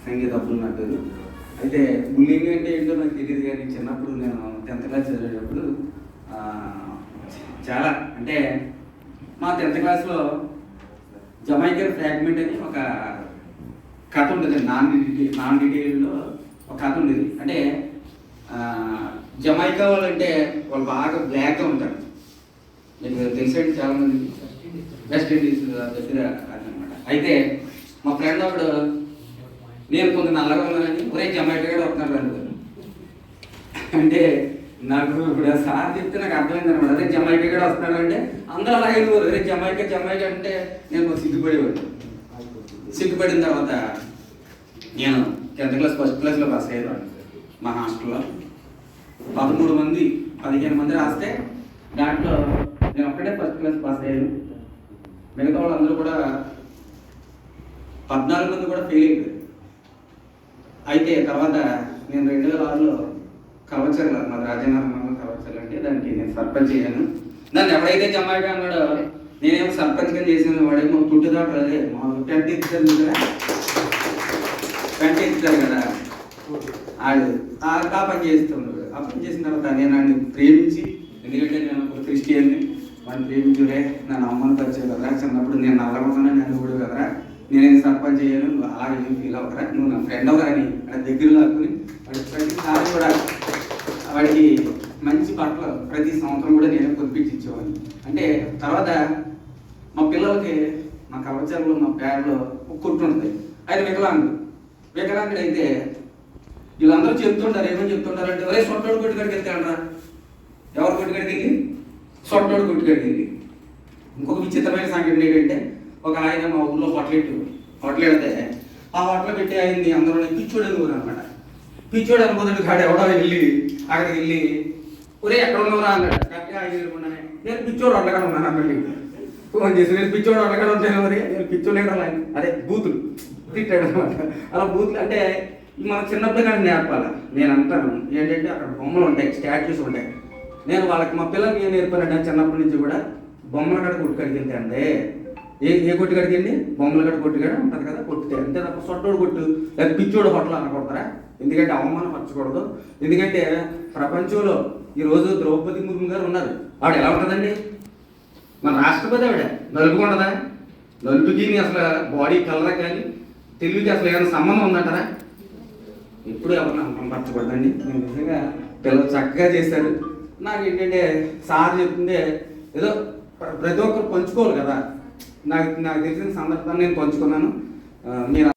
సంగీత అప్పుడు నా పేరు. అయితే బుల్లింగ్ అంటే ఏంటో నాకు తెలియదు, కానీ చిన్నప్పుడు నేను 10th క్లాస్ చదివేటప్పుడు చాలా అంటే మా 10th క్లాస్లో జమైకన్ ఫ్రాగ్మెంట్ అని ఒక కథ ఉంటుంది. నాన్ డీటెయిల్లో ఒక కథ ఉండేది. అంటే జమైకా వాళ్ళు అంటే వాళ్ళు బాగా బ్లాక్గా ఉంటారు. మీకు తెలిసేది చాలామంది వెస్ట్ ఇండీస్ దగ్గర అనమాట. అయితే మా ఫ్రెండ్ అప్పుడు నేను కొంత నల్లగా ఉన్నానని ఒరే జమైకా కూడా వస్తున్నాడు అనుకోను. అంటే నాకు ఇప్పుడు సార్ చెప్తే నాకు అర్థమైంది అనమాట. అదే జమైకా కూడా వస్తున్నాడు అంటే అందరూ అలాగే వెళ్ళిపోరు. అరే జమైకా అంటే నేను సిగ్గుపడేవాడు. సిగ్గుపడిన తర్వాత నేను 10th క్లాస్ ఫస్ట్ క్లాస్లో పాస్ అయ్యాను. మా హాస్టల్లో 13 మంది 15 మంది రాస్తే దాంట్లో నేను ఒక్కటే ఫస్ట్ క్లాస్ పాస్ అయ్యాను. మిగతా వాళ్ళందరూ కూడా 14 మంది కూడా ఫెయిల్ అయిపోయారు. అయితే తర్వాత నేను 2006లో కవచర్ల మాది రాజనగరంలో కవచర్ల అంటే దానికి నేను సర్పంచ్ అయ్యాను. దాన్ని ఎవడైతే జమైకా అన్నాడో నేనేమో సర్పంచ్గా చేసాను. వాడేమో తుట్టుదాడు అదే మా పెంట ఇచ్చారు కదా, పెంట ఇచ్చారు కదా, ఆడు ఆ పని చేస్తున్నాడు. ఆ పని చేసిన తర్వాత నేను ఆడిని ప్రేమించి, ఎందుకంటే నేను ఒక క్రిస్టియన్ని, వాడిని ప్రేమించురే నన్ను అమ్మని పరిచయం కదరా, చిన్నప్పుడు నేను నల్లగొన్నాను నన్ను కూడా కదరా, నేనేం సర్పంచ్ చేయను, నువ్వు అలాగే ఏం ఫీల్ అవ్వకరా, నువ్వు నా ఫ్రెండ్ అవ్వరా అని వాడి దగ్గరలో ఆడుకుని వాడి ప్రతిసారి కూడా వాడికి మంచి బట్టలు ప్రతి సంవత్సరం కూడా నేనే కొనిపించి ఇచ్చేవాడిని. అంటే తర్వాత మా పిల్లలకి మా కవచాలలో మా పేడలో ఒక కొట్టు ఉంటుంది. ఆయన వికలాంగుడు అయితే వీళ్ళందరూ చెప్తుంటారు, ఏమని చెప్తుంటారంటే ఒరే సొట్టోడు కొట్టుకాడికి వెళ్తాడరా. ఎవరు కొట్టుకాడికి వెళ్ళి? సొట్టోడు కొట్టుకాడికి వెళ్ళి. ఇంకొక విచిత్రమైన సంఘటన ఏంటంటే ఒక ఆయన మా ఊళ్ళో హోటల్ వెళ్తే ఆ హోటల్ పెట్టి ఆయన్ని అందరూ పిచ్చోడు అని ఊరు అనమాట. పిచ్చోడు అనుకోదండి కాడు ఎవడో వెళ్ళి అక్కడికి వెళ్ళి ఒరే ఎక్కడ ఉన్నవరా అన్నాడు. కరెక్ట్గా ఆయన వెళ్ళకుండానే నేను పిచ్చోడు అడ్డగా ఉన్నాను అన్నట్టు ఫోన్ చేసి నేను పిచ్చోడు అడ్డగా ఉంటాను. మరి నేను పిచ్చోడు లేకుండా అదే బూతులు తిట్టాడు అనమాట. అలా బూతులు అంటే మనకు చిన్నప్పుడు కానీ నేర్పాలి. నేను అంటాను ఏంటంటే అక్కడ బొమ్మలు ఉంటాయి, స్టాచ్యూస్ ఉంటాయి. నేను వాళ్ళకి మా పిల్లలకి ఏం నేర్పానంటే చిన్నప్పటి నుంచి కూడా బొమ్మల కాడ కొట్టుకాడికి వెళ్తే అంటే ఏ కొట్టుకాడికి వెళ్ళి బొమ్మల కాడ కొట్టుకాడ ఉంటుంది కదా, కొట్టుతే అంతే తప్ప సొట్టోడు కొట్టు లేదా పిచ్చోడు హోటల్ అనకూడతారా. ఎందుకంటే అవమానం పరచకూడదు. ఎందుకంటే ప్రపంచంలో ఈరోజు ద్రౌపది ముర్ము గారు ఉన్నారు. ఆవిడ ఎలా ఉంటుందండి? మన రాష్ట్రపతి ఆవిడ నలుపు ఉండదా? నలుపుకి అసలు బాడీ కలర్ కానీ తెలుగుకి అసలు ఏమైనా సంబంధం ఉందంటారా? ఎప్పుడు ఎవరిని అవమానపరచకూడదండి. నేను నిజంగా పిల్లలు చక్కగా చేశారు. నాకు ఏంటంటే సార్ చెప్తుంటే ఏదో ప్రతి ఒక్కరు పంచుకోవాలి కదా. నాకు తెలిసిన సందర్భాన్ని నేను పంచుకున్నాను. మీరు